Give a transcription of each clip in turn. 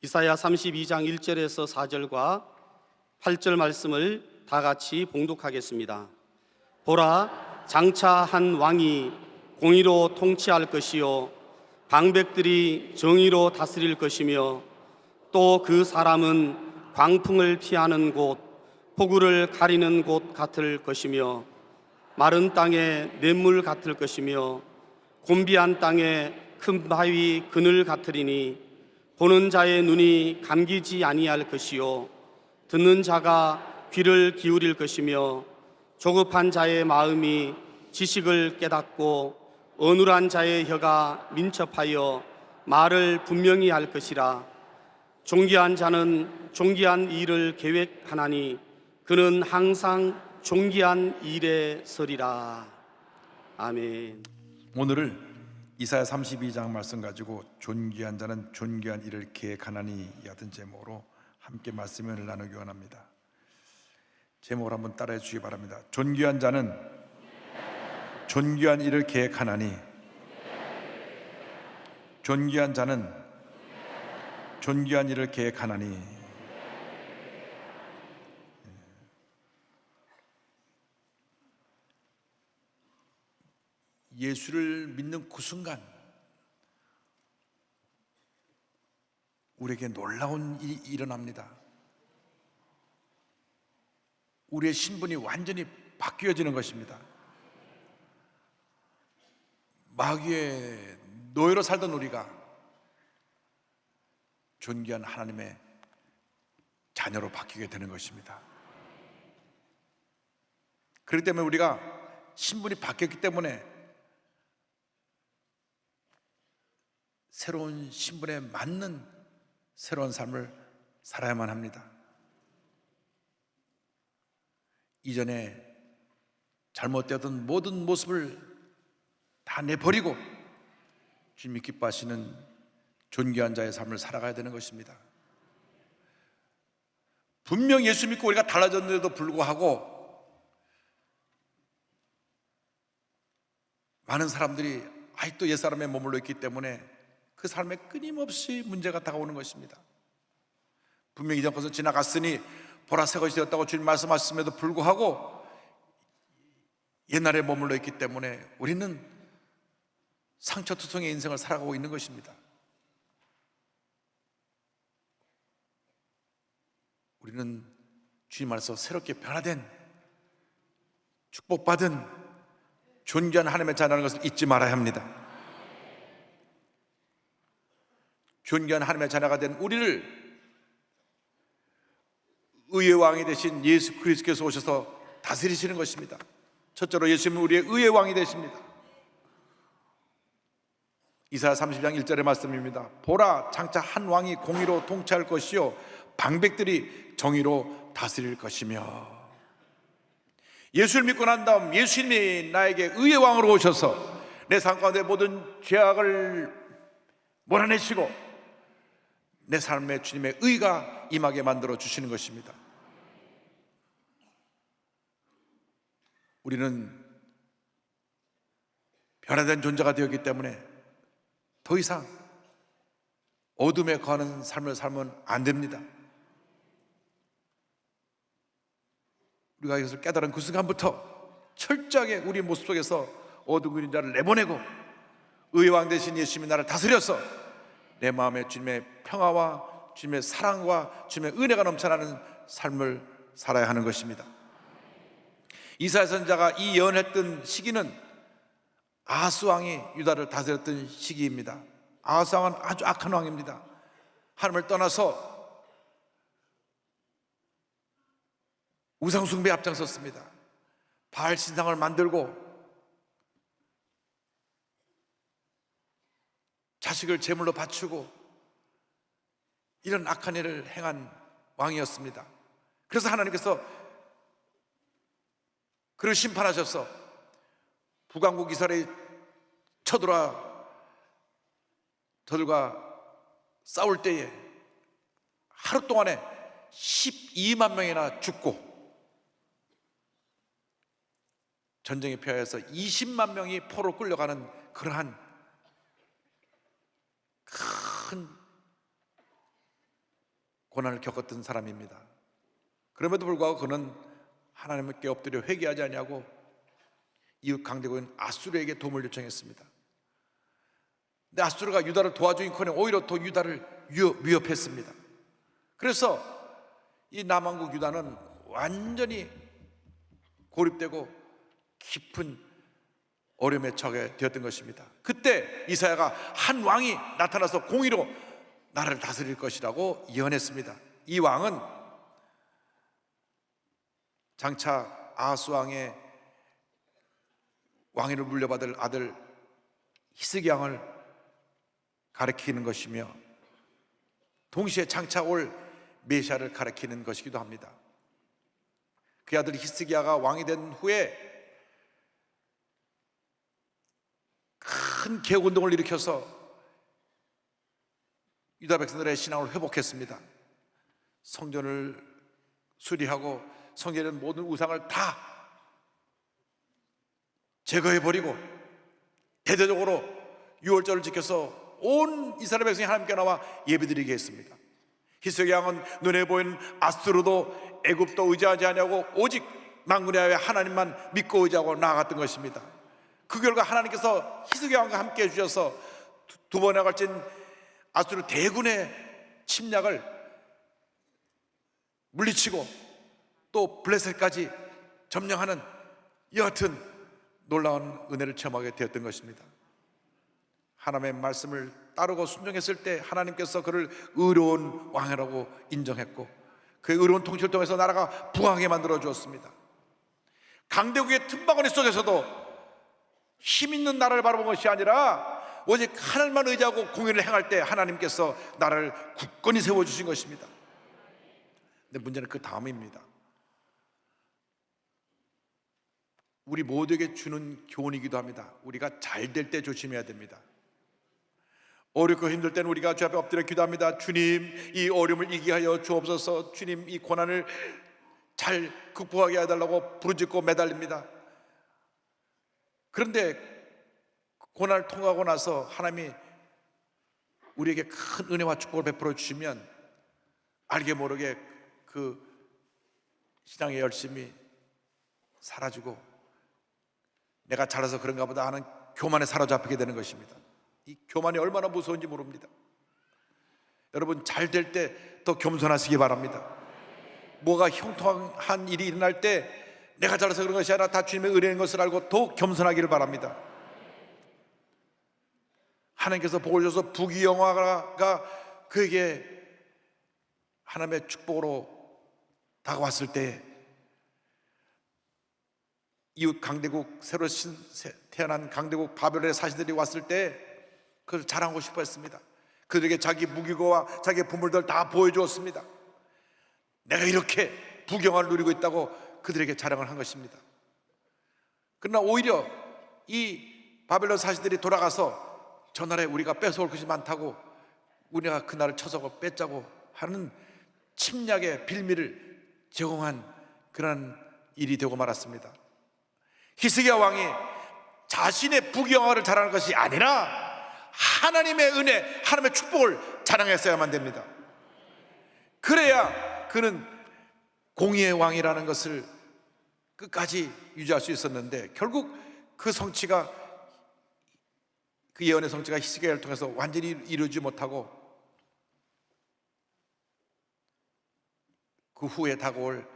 이사야 32장 1절에서 4절과 8절 말씀을 다 같이 봉독하겠습니다. 보라, 장차 한 왕이 공의로 통치할 것이요 방백들이 정의로 다스릴 것이며 또 그 사람은 광풍을 피하는 곳, 폭우를 가리는 곳 같을 것이며 마른 땅에 냇물 같을 것이며 곤비한 땅에 큰 바위 그늘 같으리니 보는 자의 눈이 감기지 아니할 것이요 듣는 자가 귀를 기울일 것이며 조급한 자의 마음이 지식을 깨닫고 어눌한 자의 혀가 민첩하여 말을 분명히 할 것이라. 존귀한 자는 존귀한 일을 계획하나니 그는 항상 존귀한 일에 서리라. 아멘. 오늘을 이사야 32장 말씀 가지고 존귀한 자는 존귀한 일을 계획하나니 같은 제목으로 함께 말씀을 나누기 원합니다. 제목을 한번 따라해 주시기 바랍니다. 존귀한 자는 존귀한 일을 계획하나니 존귀한 자는 존귀한 일을 계획하나니. 예수를 믿는 그 순간 우리에게 놀라운 일이 일어납니다. 우리의 신분이 완전히 바뀌어지는 것입니다. 마귀의 노예로 살던 우리가 존귀한 하나님의 자녀로 바뀌게 되는 것입니다. 그렇기 때문에 우리가 신분이 바뀌었기 때문에 새로운 신분에 맞는 새로운 삶을 살아야만 합니다. 이전에 잘못되었던 모든 모습을 다 내버리고 주님이 기뻐하시는 존귀한 자의 삶을 살아가야 되는 것입니다. 분명 예수 믿고 우리가 달라졌는데도 불구하고 많은 사람들이 아직도 옛사람에 머물러 있기 때문에 그 삶에 끊임없이 문제가 다가오는 것입니다. 분명히 이전 것은 지나갔으니 보라 새 것이 되었다고 주님 말씀하셨음에도 불구하고 옛날에 머물러 있기 때문에 우리는 상처투성의 인생을 살아가고 있는 것입니다. 우리는 주님 안에서 새롭게 변화된 축복받은 존귀한 하나님의 자녀라는 것을 잊지 말아야 합니다. 존귀한 하나님의 자녀가 된 우리를 의의 왕이 되신 예수 그리스도께서 오셔서 다스리시는 것입니다. 첫째로 예수님은 우리의 의의 왕이 되십니다. 이사야 30장 1절의 말씀입니다. 보라, 장차 한 왕이 공의로 통치할 것이요 방백들이 정의로 다스릴 것이며. 예수를 믿고 난 다음 예수님이 나에게 의의 왕으로 오셔서 내 삶 가운데 모든 죄악을 몰아내시고 내 삶에 주님의 의가 임하게 만들어 주시는 것입니다. 우리는 변화된 존재가 되었기 때문에 더 이상 어둠에 거하는 삶을 살면 안 됩니다. 우리가 이것을 깨달은 그 순간부터 철저하게 우리 모습 속에서 어두운 그림자를 내보내고 의의 왕 되신 예수님이 나를 다스려서 내 마음에 주님의 평화와 주님의 사랑과 주님의 은혜가 넘쳐나는 삶을 살아야 하는 것입니다. 이사야 선지자가 이 예언했던 시기는 아하스 왕이 유다를 다스렸던 시기입니다. 아하스 왕은 아주 악한 왕입니다. 하나님을 떠나서 우상 숭배에 앞장섰습니다. 바알 신상을 만들고 자식을 제물로 바치고 이런 악한 일을 행한 왕이었습니다. 그래서 하나님께서 그를 심판하셔서 북왕국 이스라엘이 쳐들어와 저들과 싸울 때에 하루 동안에 12만 명이나 죽고 전쟁에 피하여서 20만 명이 포로 끌려가는 그러한 큰 고난을 겪었던 사람입니다. 그럼에도 불구하고 그는 하나님께 엎드려 회개하지 아니하고 이웃 강대국인 아수르에게 도움을 요청했습니다. 근데 아수르가 유다를 도와주긴커녕 오히려 더 유다를 위협했습니다. 그래서 이 남왕국 유다는 완전히 고립되고 깊은 어려움에 처하게 되었던 것입니다. 그때 이사야가 한 왕이 나타나서 공의로 나라를 다스릴 것이라고 예언했습니다. 이 왕은 장차 아하스 왕의 왕위를 물려받을 아들 히스기야 왕을 가리키는 것이며 동시에 장차 올 메시아를 가리키는 것이기도 합니다. 그 아들 히스기야가 왕이 된 후에 큰 개혁운동을 일으켜서 유다 백성들의 신앙을 회복했습니다. 성전을 수리하고 성전의 모든 우상을 다 제거해버리고 대대적으로 유월절을 지켜서 온 이스라엘 백성이 하나님께 나와 예배드리게 했습니다. 히스기야 왕은 눈에 보이는 아수르도 애굽도 의지하지 아니하고 오직 만군의 하나님만 믿고 의지하고 나아갔던 것입니다. 그 결과 하나님께서 히스기야 왕과 함께 해주셔서 두 번에 걸친 아수르 대군의 침략을 물리치고 또 블레셋까지 점령하는 여하튼 놀라운 은혜를 체험하게 되었던 것입니다. 하나님의 말씀을 따르고 순종했을 때 하나님께서 그를 의로운 왕이라고 인정했고 그의 의로운 통치를 통해서 나라가 부강하게 만들어 주었습니다. 강대국의 틈바구니 속에서도 힘 있는 나라를 바라본 것이 아니라 오직 하나님만 의지하고 공의를 행할 때 하나님께서 나라를 굳건히 세워주신 것입니다. 근데 문제는 그 다음입니다. 우리 모두에게 주는 교훈이기도 합니다. 우리가 잘 될 때 조심해야 됩니다. 어렵고 힘들 때는 우리가 주 앞에 엎드려 기도합니다. 주님, 이 어려움을 이기게 하여 주옵소서. 주님, 이 고난을 잘 극복하게 해달라고 부르짖고 매달립니다. 그런데 고난을 통과하고 나서 하나님이 우리에게 큰 은혜와 축복을 베풀어 주시면 알게 모르게 그 신앙의 열심이 사라지고 내가 잘해서 그런가 보다 하는 교만에 사로잡히게 되는 것입니다. 이 교만이 얼마나 무서운지 모릅니다. 여러분, 잘 될 때 더 겸손하시기 바랍니다. 뭐가 형통한 일이 일어날 때 내가 잘해서 그런 것이 아니라 다 주님의 은혜인 것을 알고 더욱 겸손하기를 바랍니다. 하나님께서 복을 줘서 부귀영화가 그에게 하나님의 축복으로 다가왔을 때 이웃 강대국, 새로 태어난 강대국 바벨론의 사신들이 왔을 때 그걸 자랑하고 싶어 했습니다. 그들에게 자기 무기고와 자기 보물들 다 보여주었습니다. 내가 이렇게 부경화를 누리고 있다고 그들에게 자랑을 한 것입니다. 그러나 오히려 이 바벨론 사신들이 돌아가서 저 나라에 우리가 뺏어올 것이 많다고 우리가 그 나라를 쳐서고 뺏자고 하는 침략의 빌미를 제공한 그런 일이 되고 말았습니다. 히스기야 왕이 자신의 부경화를 자랑할 것이 아니라 하나님의 은혜, 하나님의 축복을 자랑했어야만 됩니다. 그래야 그는 공의의 왕이라는 것을 끝까지 유지할 수 있었는데 결국 그 성취가, 그 예언의 성취가 히스기야를 통해서 완전히 이루지 못하고 그 후에 다가올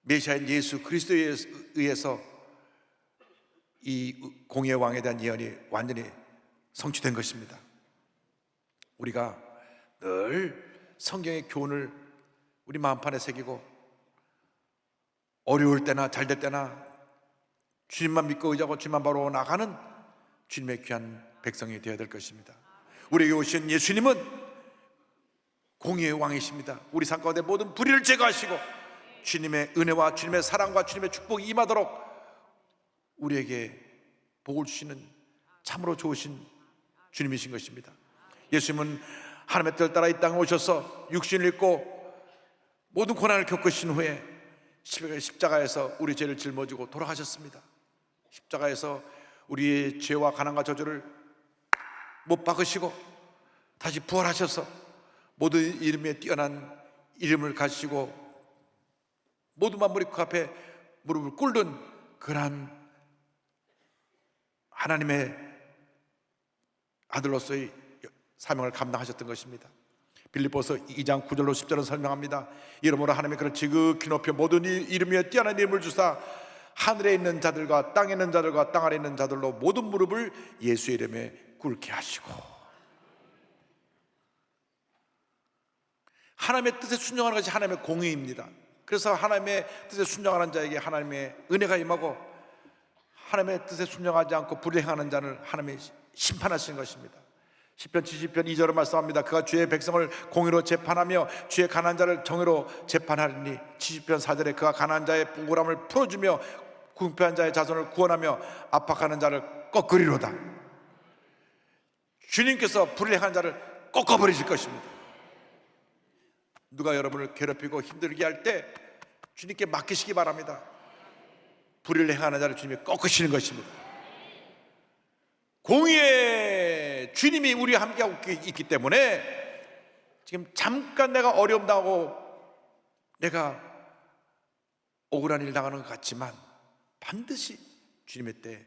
메시아인 예수 그리스도에 의해서 이 공의의 왕에 대한 예언이 완전히 성취된 것입니다. 우리가 늘 성경의 교훈을 우리 마음판에 새기고 어려울 때나 잘 될 때나 주님만 믿고 의지하고 주님만 바로 나가는 주님의 귀한 백성이 되어야 될 것입니다. 우리에게 오신 예수님은 공의의 왕이십니다. 우리 삶 가운데 모든 불의를 제거하시고 주님의 은혜와 주님의 사랑과 주님의 축복이 임하도록 우리에게 복을 주시는 참으로 좋으신 주님이신 것입니다. 예수님은 하나님의 뜻을 따라 이 땅에 오셔서 육신을 입고 모든 고난을 겪으신 후에 십자가에서 우리 죄를 짊어지고 돌아가셨습니다. 십자가에서 우리의 죄와 가난과 저주를 못 박으시고 다시 부활하셔서 모든 이름에 뛰어난 이름을 가지고 모든 만물이 그 앞에 무릎을 꿇는 그러한 하나님의 아들로서의 사명을 감당하셨던 것입니다. 빌립보서 2장 9절로 10절은 설명합니다. 이러므로 하나님의 그를 지극히 높여 모든 이름 위에 뛰어난 이름을 주사 하늘에 있는 자들과 땅에 있는 자들과 땅 아래 있는 자들로 모든 무릎을 예수의 이름에 꿇게 하시고, 하나님의 뜻에 순종하는 것이 하나님의 공의입니다. 그래서 하나님의 뜻에 순종하는 자에게 하나님의 은혜가 임하고, 하나님의 뜻에 순종하지 않고 불행하는 자는 하나님의 심판하시는 것입니다. 시편 70편 2절을 말씀합니다. 그가 주의 백성을 공의로 재판하며 주의 가난한 자를 정의로 재판하리니, 70편 4절에 그가 가난한 자의 억울함을 풀어주며 궁핍한 자의 자손을 구원하며 압박하는 자를 꺾으리로다. 주님께서 불행한 자를 꺾어버리실 것입니다. 누가 여러분을 괴롭히고 힘들게 할 때 주님께 맡기시기 바랍니다. 불의를 행하는 자를 주님이 꺾으시는 것입니다. 공의의 주님이 우리와 함께하고 있기 때문에 지금 잠깐 내가 어려움 당하고 내가 억울한 일 당하는 것 같지만 반드시 주님의 때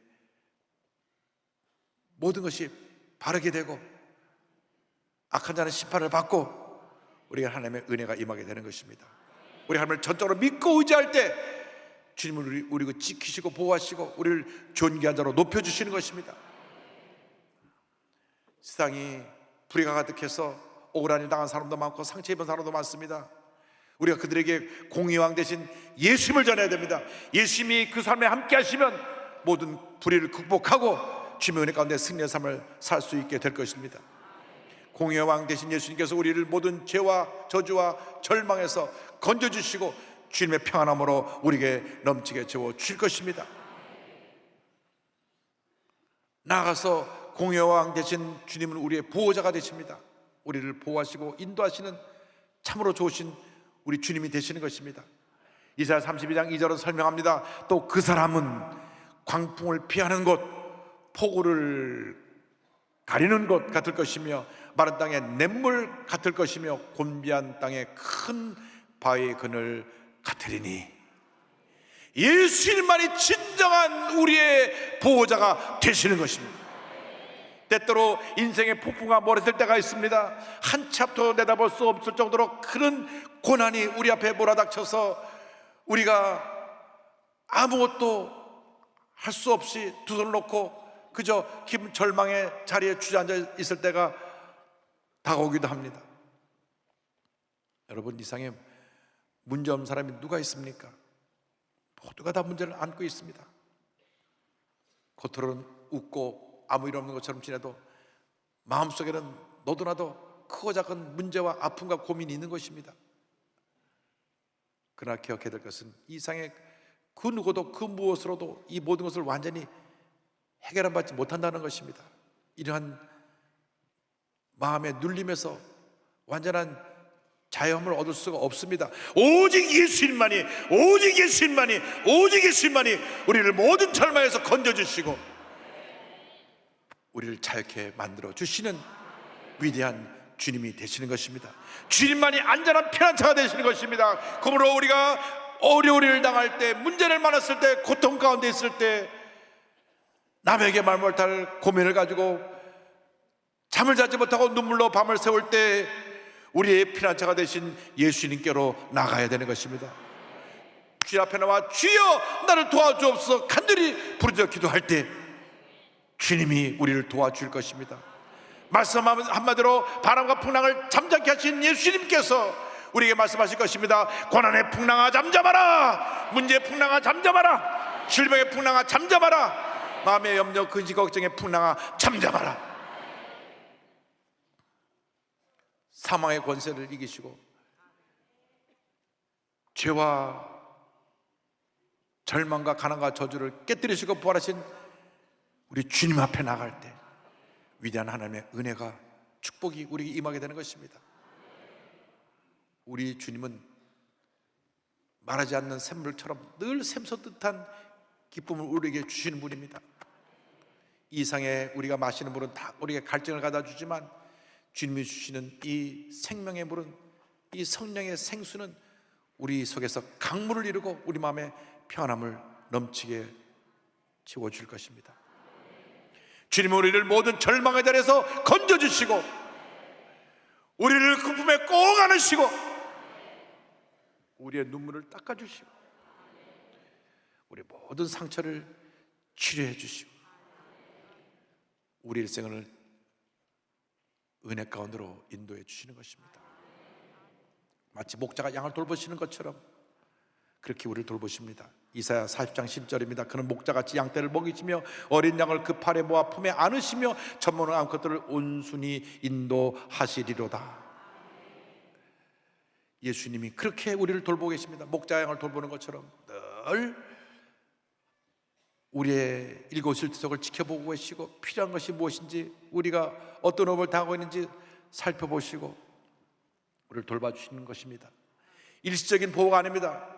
모든 것이 바르게 되고 악한 자는 심판을 받고 우리가 하나님의 은혜가 임하게 되는 것입니다. 우리 하나님을 전적으로 믿고 의지할 때 주님을 우리를 지키시고 보호하시고 우리를 존귀한 자로 높여주시는 것입니다. 세상이 불의가 가득해서 억울한 일 당한 사람도 많고 상처 입은 사람도 많습니다. 우리가 그들에게 공의왕 대신 예수님을 전해야 됩니다. 예수님이 그 삶에 함께 하시면 모든 불의를 극복하고 주님의 은혜 가운데 승리의 삶을 살 수 있게 될 것입니다. 공의왕 대신 예수님께서 우리를 모든 죄와 저주와 절망에서 건져주시고 주님의 평안함으로 우리에게 넘치게 채워주실 것입니다. 나아가서 공의왕 대신 주님은 우리의 보호자가 되십니다. 우리를 보호하시고 인도하시는 참으로 좋으신 우리 주님이 되시는 것입니다. 이사야 32장 2절은 설명합니다. 또 그 사람은 광풍을 피하는 곳, 폭우를 가리는 곳 같을 것이며 마른 땅에 냇물 같을 것이며 곤비한 땅에 큰 바위의 그늘 같으리니, 예수님만이 진정한 우리의 보호자가 되시는 것입니다. 때때로 인생의 폭풍과 몰아칠 때가 있습니다. 한치 앞도 내다볼 수 없을 정도로 큰 고난이 우리 앞에 몰아닥쳐서 우리가 아무것도 할 수 없이 두 손을 놓고 그저 기분 절망의 자리에 주저앉아 있을 때가 다가오기도 합니다. 여러분, 이 세상에 문제 없는 사람이 누가 있습니까? 모두가 다 문제를 안고 있습니다. 겉으로는 웃고 아무 일 없는 것처럼 지내도 마음속에는 너도나도 크고 작은 문제와 아픔과 고민이 있는 것입니다. 그러나 기억해야 될 것은 이 세상에 그 누구도 그 무엇으로도 이 모든 것을 완전히 해결받지 못한다는 것입니다. 이러한 마음의 눌림에서 완전한 자유함을 얻을 수가 없습니다. 오직 예수님만이, 오직 예수님만이, 오직 예수님만이 우리를 모든 절망에서 건져주시고 우리를 자유케 만들어 주시는 위대한 주님이 되시는 것입니다. 주님만이 안전한 피난처가 되시는 것입니다. 그러므로 우리가 어려운 일을 당할 때, 문제를 많았을 때, 고통 가운데 있을 때, 남에게 말 못할 고민을 가지고 잠을 자지 못하고 눈물로 밤을 새울 때 우리의 피난처가 되신 예수님께로 나가야 되는 것입니다. 주님 앞에 나와 주여 나를 도와주옵소서 간절히 부르짖어 기도할 때 주님이 우리를 도와줄 것입니다. 말씀 한마디로 바람과 풍랑을 잠잠케 하신 예수님께서 우리에게 말씀하실 것입니다. 고난의 풍랑아 잠잠하라, 문제의 풍랑아 잠잠하라, 질병의 풍랑아 잠잠하라, 마음의 염려 근심 걱정의 풍랑아 잠잠하라. 사망의 권세를 이기시고 죄와 절망과 가난과 저주를 깨뜨리시고 부활하신 우리 주님 앞에 나갈 때 위대한 하나님의 은혜가, 축복이 우리에게 임하게 되는 것입니다. 우리 주님은 말하지 않는 샘물처럼 늘 샘솟듯한 기쁨을 우리에게 주시는 분입니다. 이 세상에 우리가 마시는 물은 다 우리에게 갈증을 가져다 주지만 주님이 주시는 이 생명의 물은 이 성령의 생수는 우리 속에서 강물을 이루고 우리 마음에 평안함을 넘치게 채워줄 것입니다. 주님은 우리를 모든 절망의 자리에서 건져주시고 우리를 그 품에 꼭 안으시고 우리의 눈물을 닦아주시고 우리 모든 상처를 치료해 주시고 우리 일생을 은혜 가운데로 인도해 주시는 것입니다. 마치 목자가 양을 돌보시는 것처럼 그렇게 우리를 돌보십니다. 이사야 40장 10절입니다. 그는 목자같이 양떼를 먹이시며 어린 양을 그 팔에 모아 품에 안으시며 천문을 안 것들을 온순히 인도하시리로다. 예수님이 그렇게 우리를 돌보고 계십니다. 목자 양을 돌보는 것처럼 늘 우리의 일거수일투족을 지켜보고 계시고 필요한 것이 무엇인지 우리가 어떤 업을 당하고 있는지 살펴보시고 우리를 돌봐주시는 것입니다. 일시적인 보호가 아닙니다.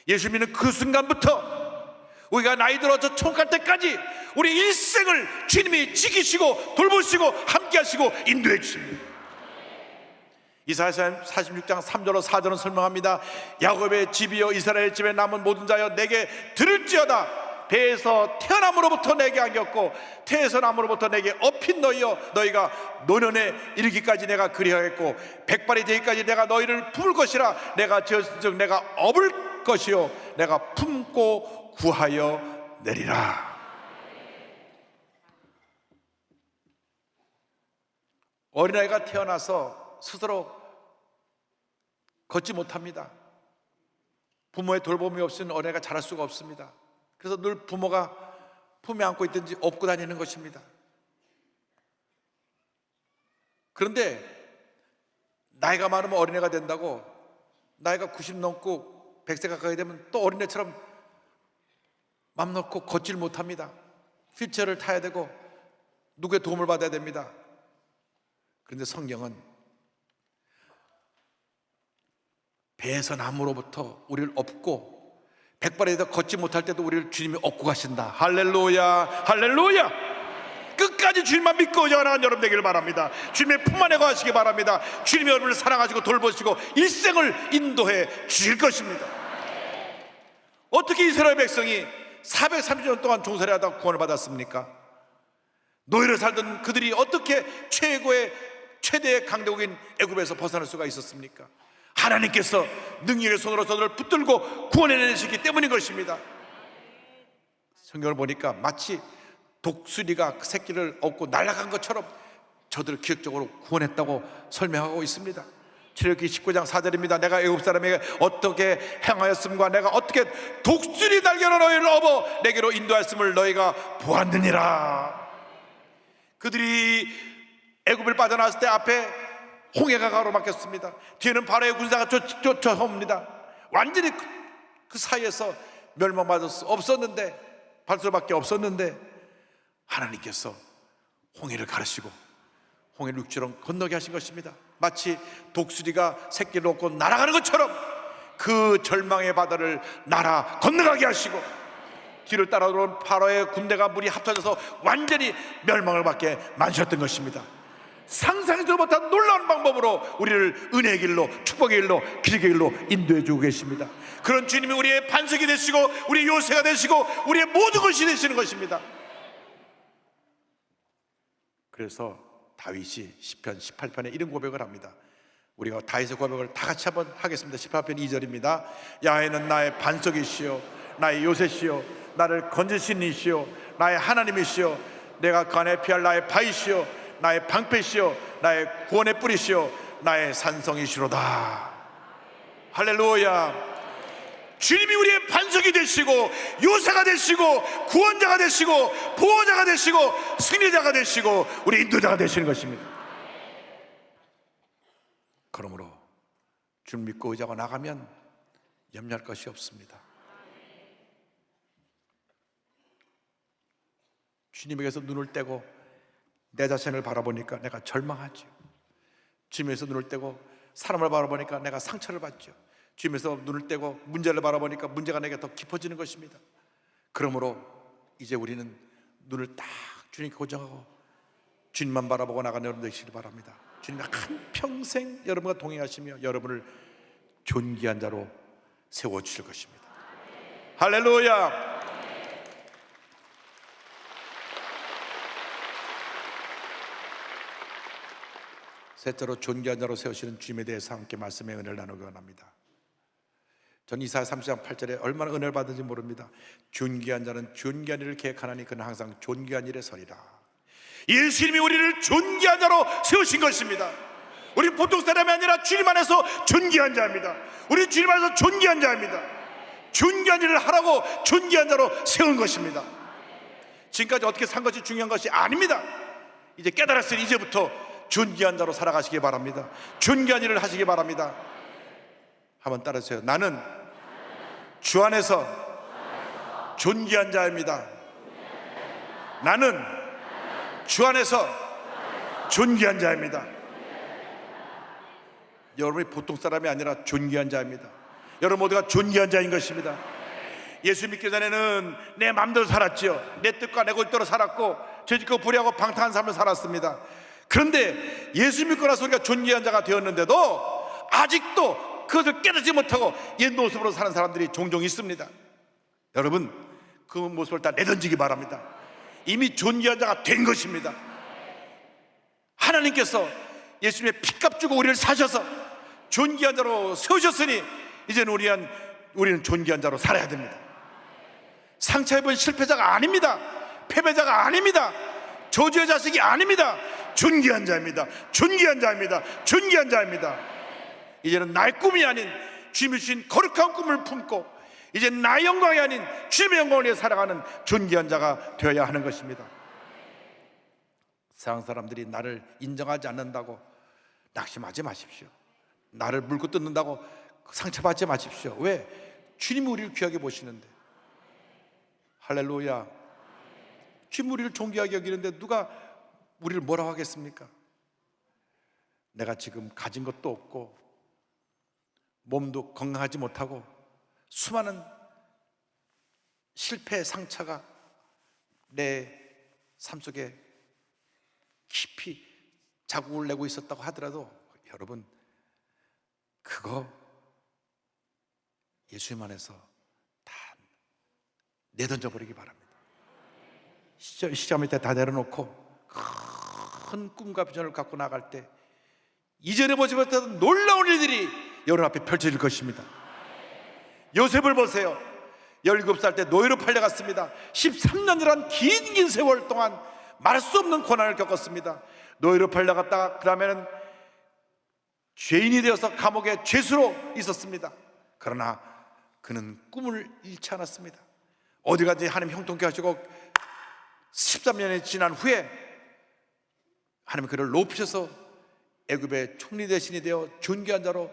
예수 믿는 그 순간부터 우리가 나이 들어서 총갈 때까지 우리 일생을 주님이 지키시고 돌보시고 함께 하시고 인도해 주십니다. 이사야 46장 3절로 4절은 설명합니다. 야곱의 집이여 이스라엘 집에 남은 모든 자여 내게 들을지어다. 배에서 태어남으로부터 내게 안겼고 태에서 남으로부터 내게 업힌 너희여 너희가 노년에 이르기까지 내가 그리하겠고 백발이 되기까지 내가 너희를 품을 것이라. 내가 지었은즉 내가 업을 것이요 내가 품고 구하여 내리라. 어린아이가 태어나서 스스로 걷지 못합니다. 부모의 돌봄이 없이는 어린아이가 자랄 수가 없습니다. 그래서 늘 부모가 품에 안고 있든지 업고 다니는 것입니다. 그런데 나이가 많으면 어린애가 된다고 나이가 90 넘고 100세 가까이 되면 또 어린애처럼 맘 놓고 걷질 못합니다. 휠체어를 타야 되고 누구의 도움을 받아야 됩니다. 그런데 성경은 배에서 남으로부터 우리를 업고 백발에 더 걷지 못할 때도 우리를 주님이 업고 가신다. 할렐루야, 할렐루야. 끝까지 주님만 믿고 자라는 여러분 되기를 바랍니다. 주님의 품 안에 거하시기 바랍니다. 주님이 여러분을 사랑하시고 돌보시고 일생을 인도해 주실 것입니다. 어떻게 이스라엘 백성이 430년 동안 종살이 하다 구원을 받았습니까? 노예를 살던 그들이 어떻게 최대의 강대국인 애굽에서 벗어날 수가 있었습니까? 하나님께서 능력의 손으로 저들을 붙들고 구원해내시기 때문인 것입니다. 성경을 보니까 마치 독수리가 그 새끼를 얻고 날아간 것처럼 저들을 기적적으로 구원했다고 설명하고 있습니다. 출애굽기 19장 4절입니다. 내가 애굽 사람에게 어떻게 행하였음과 내가 어떻게 독수리 날개로 너희를 업어 내게로 인도하였음을 너희가 보았느니라. 그들이 애굽을 빠져나왔을 때 앞에 홍해가 가로막혔습니다. 뒤에는 바로의 군사가 쫓아옵니다. 완전히 그 사이에서 멸망받을 수 없었는데, 발 수밖에 없었는데 하나님께서 홍해를 가르시고 홍해를 육지로 건너게 하신 것입니다. 마치 독수리가 새끼를 얻고 날아가는 것처럼 그 절망의 바다를 날아 건너가게 하시고 뒤를 따라오는 바로의 군대가 물이 합쳐져서 완전히 멸망을 받게 만드셨던 것입니다. 상상도 못한 놀라운 방법으로 우리를 은혜의 길로, 축복의 길로, 기적의 길로 인도해 주고 계십니다. 그런 주님이 우리의 반석이 되시고 우리의 요새가 되시고 우리의 모든 것이 되시는 것입니다. 그래서 다윗이 시편 18편에 이런 고백을 합니다. 우리가 다윗의 고백을 다 같이 한번 하겠습니다. 18편 2절입니다. 야훼는 나의 반석이시요 나의 요새시요 나를 건지신 이시요 나의 하나님이시요 내가 그 안에 피할 나의 바위시요 나의 방패시요 나의 구원의 뿌리시요 나의 산성이시로다. 할렐루야. 주님이 우리의 반석이 되시고 요새가 되시고 구원자가 되시고 보호자가 되시고 승리자가 되시고 우리 인도자가 되시는 것입니다. 그러므로 주님 믿고 의지하고 나가면 염려할 것이 없습니다. 주님에게서 눈을 떼고 내 자신을 바라보니까 내가 절망하죠. 주님에서 눈을 떼고 사람을 바라보니까 내가 상처를 받죠. 주님에서 눈을 떼고 문제를 바라보니까 문제가 내게 더 깊어지는 것입니다. 그러므로 이제 우리는 눈을 딱 주님께 고정하고 주님만 바라보고 나가는 여러분 되시길 바랍니다. 주님이 한평생 여러분과 동행하시며 여러분을 존귀한 자로 세워주실 것입니다. 할렐루야. 셋째로 존귀한 자로 세우시는 주님에 대해서 함께 말씀의 은혜를 나누기 원합니다. 전 이사야 30장 8절에 얼마나 은혜를 받은지 모릅니다. 존귀한 자는 존귀한 일을 계획하나니 그는 항상 존귀한 일에 서리라. 예수님이 우리를 존귀한 자로 세우신 것입니다. 우리 보통 사람이 아니라 주님 안에서 존귀한 자입니다. 우리 주님 안에서 존귀한 자입니다. 존귀한 일을 하라고 존귀한 자로 세운 것입니다. 지금까지 어떻게 산 것이 중요한 것이 아닙니다. 이제 깨달았으니 이제부터 존귀한 자로 살아가시기 바랍니다. 존귀한 일을 하시기 바랍니다. 한번 따라하세요. 나는 주 안에서 존귀한 자입니다. 나는 주 안에서 존귀한 자입니다. 여러분이 보통 사람이 아니라 존귀한 자입니다. 여러분 모두가 존귀한 자인 것입니다. 예수 믿기 전에는 내 마음대로 살았지요. 내 뜻과 내 골대로 살았고 죄짓고 불의하고 방탕한 삶을 살았습니다. 그런데 예수 믿고 나서 우리가 존귀한 자가 되었는데도 아직도 그것을 깨닫지 못하고 옛 모습으로 사는 사람들이 종종 있습니다. 여러분 그 모습을 다 내던지기 바랍니다. 이미 존귀한 자가 된 것입니다. 하나님께서 예수님의 피값 주고 우리를 사셔서 존귀한 자로 세우셨으니 이제는 우리는 존귀한 자로 살아야 됩니다. 상처 입은 실패자가 아닙니다. 패배자가 아닙니다. 저주의 자식이 아닙니다. 존귀한 자입니다. 존귀한 자입니다. 존귀한 자입니다. 이제는 나의 꿈이 아닌 주님이 주신 거룩한 꿈을 품고 이제 나의 영광이 아닌 주님의 영광을 위해 살아가는 존귀한 자가 되어야 하는 것입니다. 세상 사람들이 나를 인정하지 않는다고 낙심하지 마십시오. 나를 물고 뜯는다고 상처받지 마십시오. 왜? 주님이 우리를 귀하게 보시는데. 할렐루야. 주님이 우리를 존귀하게 여기는데 누가 우리를 뭐라고 하겠습니까? 내가 지금 가진 것도 없고 몸도 건강하지 못하고 수많은 실패의 상처가 내 삶 속에 깊이 자국을 내고 있었다고 하더라도 여러분 그거 예수님 안에서 다 내던져 버리기 바랍니다. 시작 밑에 다 내려놓고 큰 꿈과 비전을 갖고 나갈 때 이전에 보지 못했던 놀라운 일들이 여러분 앞에 펼쳐질 것입니다. 요셉을 보세요. 17살 때 노예로 팔려갔습니다. 13년이란 긴 세월 동안 말할 수 없는 고난을 겪었습니다. 노예로 팔려갔다가 그 다음에는 죄인이 되어서 감옥에 죄수로 있었습니다. 그러나 그는 꿈을 잃지 않았습니다. 어디 가든지 하나님 형통케 하시고 13년이 지난 후에 하나님 그를 높이셔서 애굽의 총리 대신이 되어 존귀한 자로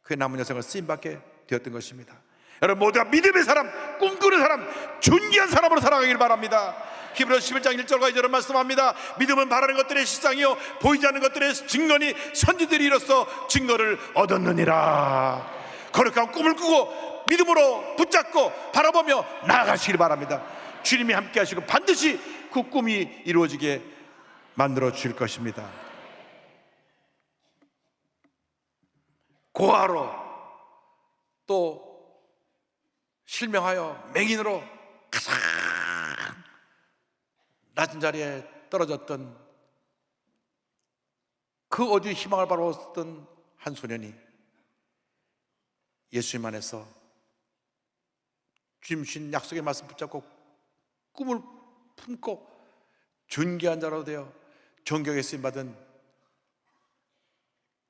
그의 남은 여생을 쓰임받게 되었던 것입니다. 여러분 모두가 믿음의 사람, 꿈꾸는 사람, 존귀한 사람으로 살아가길 바랍니다. 히브리서 11장 1절과 2절은 말씀합니다. 믿음은 바라는 것들의 실상이요 보이지 않는 것들의 증거니 선지들이 이로써 증거를 얻었느니라. 거룩한 꿈을 꾸고 믿음으로 붙잡고 바라보며 나아가시길 바랍니다. 주님이 함께 하시고 반드시 그 꿈이 이루어지게 만들어 주실 것입니다. 고아로 또 실명하여 맹인으로 가장 낮은 자리에 떨어졌던 그 어디 희망을 바라봤던 한 소년이 예수님 안에서 주님 주신 약속의 말씀 붙잡고 꿈을 품고 존귀한 자로 되어 존경에 쓰임받은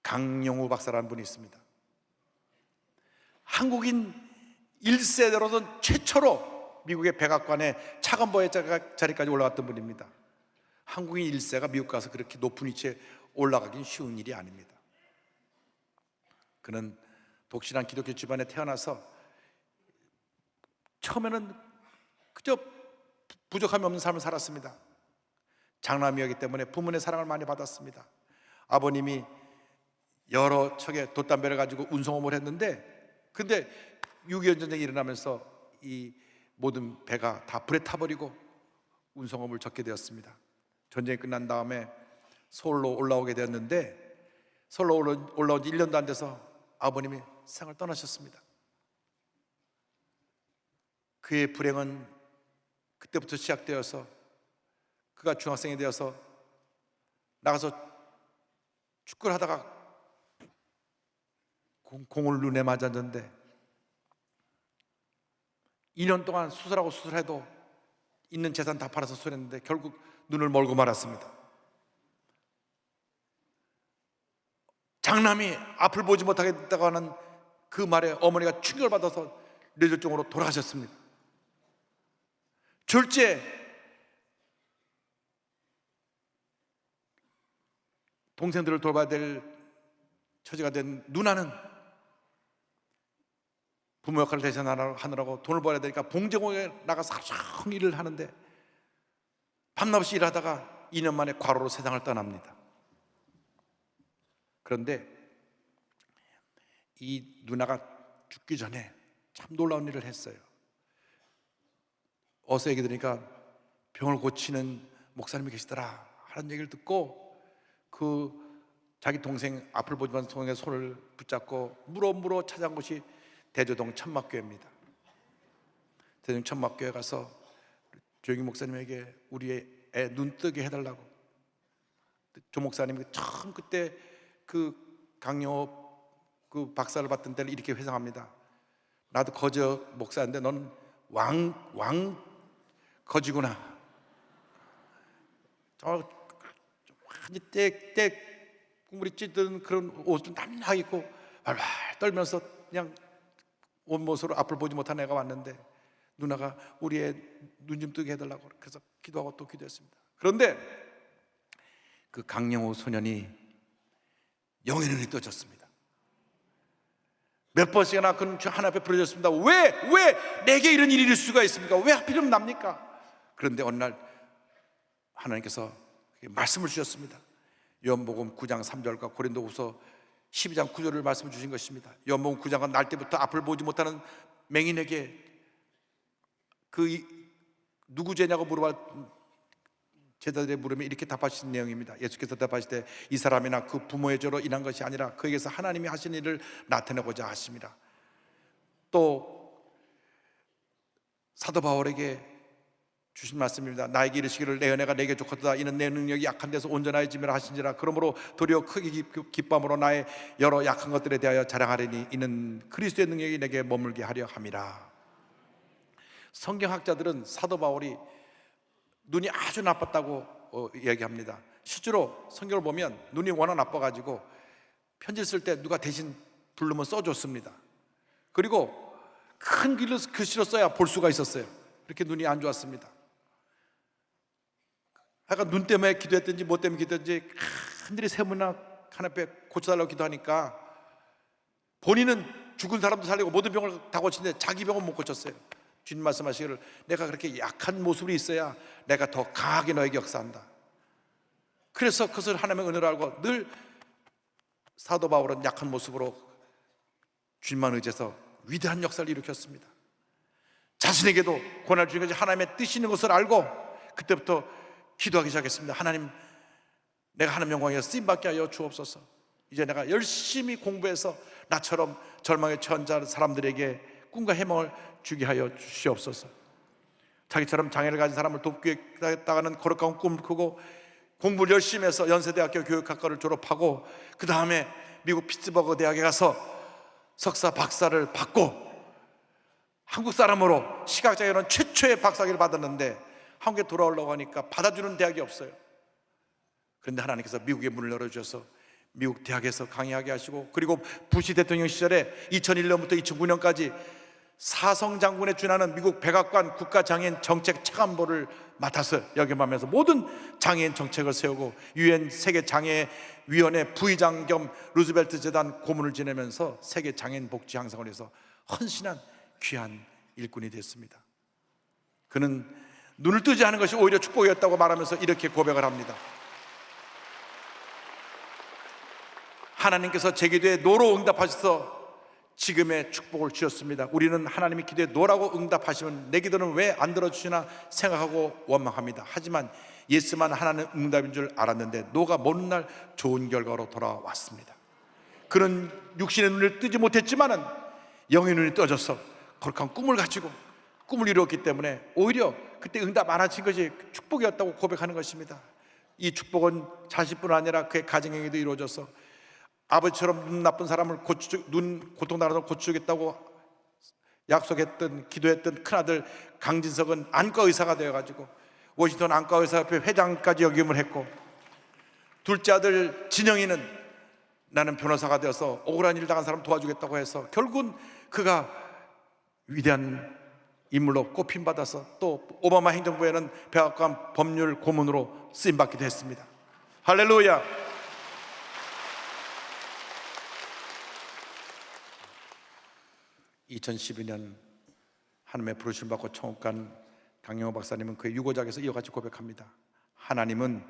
강영우 박사라는 분이 있습니다. 한국인 1세대로는 최초로 미국의 백악관에 차관보의 자리까지 올라갔던 분입니다. 한국인 1세가 미국 가서 그렇게 높은 위치에 올라가긴 쉬운 일이 아닙니다. 그는 독실한 기독교 집안에 태어나서 처음에는 그저 부족함이 없는 삶을 살았습니다. 장남이었기 때문에 부모의 사랑을 많이 받았습니다. 아버님이 여러 척의 돛담배를 가지고 운송업을 했는데 근데 6.25 전쟁이 일어나면서 이 모든 배가 다 불에 타버리고 운송업을 접게 되었습니다. 전쟁이 끝난 다음에 서울로 올라오게 되었는데 서울로 올라온 지 1년도 안 돼서 아버님이 세상을 떠나셨습니다. 그의 불행은 그때부터 시작되어서 그가 중학생이 되어서 나가서 축구를 하다가 공을 눈에 맞았는데 2년 동안 수술하고 수술해도 있는 재산 다 팔아서 수술했는데 결국 눈을 멀고 말았습니다. 장남이 앞을 보지 못하게 됐다고 하는 그 말에 어머니가 충격을 받아서 뇌졸중으로 돌아가셨습니다. 졸지에 동생들을 돌봐야 될 처지가 된 누나는 부모 역할을 대신하느라고 돈을 벌어야 되니까 봉제공에 나가서 하루 종일 일을 하는데 밤낮없이 일하다가 2년 만에 과로로 세상을 떠납니다. 그런데 이 누나가 죽기 전에 참 놀라운 일을 했어요. 어서 얘기 들으니까 병을 고치는 목사님이 계시더라 하는 얘기를 듣고 그 자기 동생 앞을 보지만 동생의 손을 붙잡고 물어 찾아간 곳이 대조동 천막교회입니다. 대조동 천막교회 가서 조영희 목사님에게 우리 애 눈 뜨게 해달라고. 조 목사님이 처음 그때 그 강영호 그 박사를 받던 때를 이렇게 회상합니다. 나도 거저 목사인데 넌 왕 거지구나. 완전 때 국물이 찌든 그런 옷을 남나게 입고 발발 떨면서 그냥 온몸으로 앞을 보지 못한 애가 왔는데 누나가 우리 애 눈 좀 뜨게 해달라고 그래서 기도하고 또 기도했습니다. 그런데 그 강영호 소년이 영의 눈이 떠졌습니다. 몇 번씩이나 그 하나님 앞에 부르짖었습니다. 왜 내게 이런 일이 있을 수가 있습니까? 왜 하필이면 납니까? 그런데 어느 날 하나님께서 말씀을 주셨습니다. 요한복음 9장 3절과 고린도후서 12장 9절을 말씀 주신 것입니다. 요한복음 9장은 날 때부터 앞을 보지 못하는 맹인에게 누구 죄냐고 물어봐 제자들의 물음에 이렇게 답하신 내용입니다. 예수께서 답하시되 이 사람이나 그 부모의 죄로 인한 것이 아니라 그에게서 하나님이 하신 일을 나타내고자 하십니다. 또 사도 바울에게 주신 말씀입니다. 나에게 이르시기를 내 은혜가 내게 좋거든 이는 내 능력이 약한 데서 온전하여짐이라 하신지라. 그러므로 도리어 크게 기뻐함으로 나의 여러 약한 것들에 대하여 자랑하리니 이는 그리스도의 능력이 내게 머물게 하려 함이라. 성경학자들은 사도 바울이 눈이 아주 나빴다고 이야기합니다. 실제로 성경을 보면 눈이 워낙 나빠가지고 편지를 쓸 때 누가 대신 부르면 써줬습니다. 그리고 큰 글씨로 써야 볼 수가 있었어요. 그렇게 눈이 안 좋았습니다. 하여간 눈 때문에 기도했든지 뭐 때문에 기도했든지 큰일이 세 번이나 하나님 앞에 고쳐달라고 기도하니까 본인은 죽은 사람도 살리고 모든 병을 다 고치는데 자기 병은 못 고쳤어요. 주님 말씀하시기를 내가 그렇게 약한 모습이 있어야 내가 더 강하게 너에게 역사한다. 그래서 그것을 하나님의 은혜로 알고 늘 사도 바울은 약한 모습으로 주님만 의지해서 위대한 역사를 일으켰습니다. 자신에게도 고난을 주신 것이 하나님의 뜻이 있는 것을 알고 그때부터 기도하기 시작했습니다. 하나님, 내가 하나님 영광에 쓰임받게 하여 주옵소서. 이제 내가 열심히 공부해서 나처럼 절망에 처한 사람들에게 꿈과 희망을 주게 하여 주시옵소서. 자기처럼 장애를 가진 사람을 돕겠다는 거룩한 꿈을 꾸고 공부를 열심히 해서 연세대학교 교육학과를 졸업하고 그 다음에 미국 피츠버그 대학에 가서 석사 박사를 받고 한국 사람으로 시각장애는 최초의 박사학위를 받았는데 한국에 돌아오려고 하니까 받아주는 대학이 없어요. 그런데 하나님께서 미국의 문을 열어주셔서 미국 대학에서 강의하게 하시고 그리고 부시 대통령 시절에 2001년부터 2009년까지 사성장군에 준하는 미국 백악관 국가장애인 정책 차관보를 맡아서 역임하면서 모든 장애인 정책을 세우고 유엔 세계장애위원회 부의장 겸 루즈벨트 재단 고문을 지내면서 세계장애인 복지 향상을 위해서 헌신한 귀한 일꾼이 됐습니다. 그는 눈을 뜨지 않은 것이 오히려 축복이었다고 말하면서 이렇게 고백을 합니다. 하나님께서 제 기도에 노로 응답하셔서 지금의 축복을 주셨습니다. 우리는 하나님이 기도에 노라고 응답하시면 내 기도는 왜 안 들어주시나 생각하고 원망합니다. 하지만 예스만 하나는 응답인 줄 알았는데 노가 먼 날 좋은 결과로 돌아왔습니다. 그는 육신의 눈을 뜨지 못했지만은 영의 눈이 떠져서 거룩한 꿈을 가지고 꿈을 이루었기 때문에 오히려 그때 응답 많아진 것이 축복이었다고 고백하는 것입니다. 이 축복은 자식뿐 아니라 그의 가정에게도 이루어져서 아버지처럼 눈 나쁜 사람을 눈 고통당하는 사람을 고쳐주겠다고 약속했던 기도했던 큰아들 강진석은 안과 의사가 되어가지고 워싱턴 안과 의사협회 회장까지 역임을 했고, 둘째 아들 진영이는 나는 변호사가 되어서 억울한 일 당한 사람 도와주겠다고 해서 결국은 그가 위대한 인물로 꼽힘받아서 또 오바마 행정부에는 백악관 법률 고문으로 쓰임받기도 했습니다. 할렐루야. (2012년) 하나님의 부르심 받고 천국 간 강영호 박사님은 그의 유고작에서 이와 같이 고백합니다. 하나님은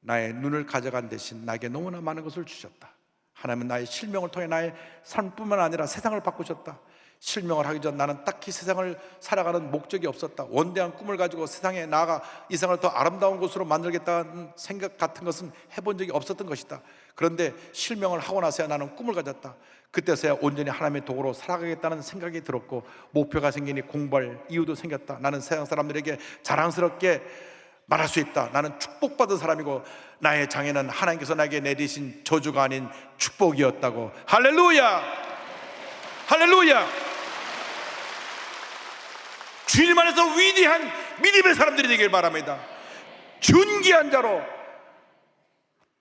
나의 눈을 가져간 대신 나에게 너무나 많은 것을 주셨다. 하나님은 나의 실명을 통해 나의 삶뿐만 아니라 세상을 바꾸셨다. 실명을 하기 전 나는 딱히 세상을 살아가는 목적이 없었다. 원대한 꿈을 가지고 세상에 나아가 이 세상을 더 아름다운 곳으로 만들겠다는 생각 같은 것은 해본 적이 없었던 것이다. 그런데 실명을 하고 나서야 나는 꿈을 가졌다. 그때서야 온전히 하나님의 도구로 살아가겠다는 생각이 들었고 목표가 생기니 공부할 이유도 생겼다. 나는 세상 사람들에게 자랑스럽게 말할 수 있다. 나는 축복받은 사람이고 나의 장애는 하나님께서 나에게 내리신 저주가 아닌 축복이었다고. 할렐루야! 할렐루야! 주님 안에서 위대한 믿음의 사람들이 되길 바랍니다. 존귀한 자로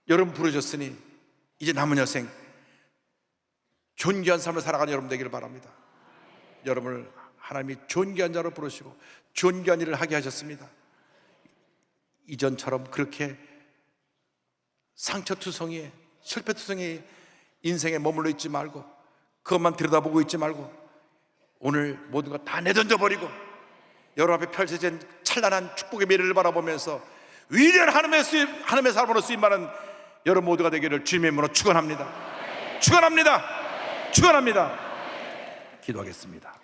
여러분 부르셨으니 이제 남은 여생 존귀한 삶을 살아가는 여러분 되기를 바랍니다. 여러분을 하나님이 존귀한 자로 부르시고 존귀한 일을 하게 하셨습니다. 이전처럼 그렇게 상처투성이에 실패투성이에 인생에 머물러 있지 말고 그것만 들여다보고 있지 말고 오늘 모든 것 다 내던져 버리고 여러분 앞에 펼쳐진 찬란한 축복의 미래를 바라보면서 위대한 하나님의 사람으로 쓰임받는 여러분 모두가 되기를 주님의 이름으로 축원합니다. 축원합니다. 축원합니다. 기도하겠습니다.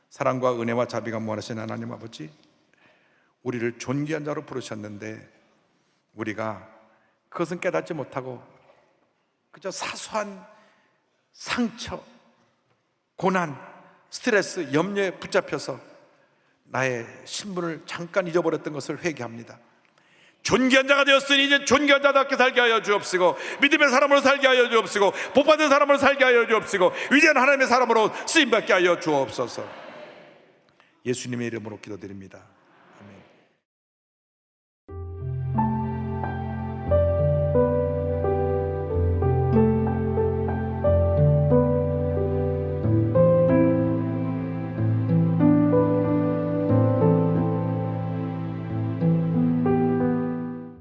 사랑과 은혜와 자비가 무한하신 하나님 아버지, 우리를 존귀한 자로 부르셨는데 우리가 그것은 깨닫지 못하고 그저 사소한 상처, 고난, 스트레스, 염려에 붙잡혀서 나의 신분을 잠깐 잊어버렸던 것을 회개합니다. 존귀한 자가 되었으니 이제 존귀한 자답게 살게 하여 주옵시고 믿음의 사람으로 살게 하여 주옵시고 복받은 사람으로 살게 하여 주옵시고 위대한 하나님의 사람으로 쓰임받게 하여 주옵소서. 예수님의 이름으로 기도드립니다. 아멘.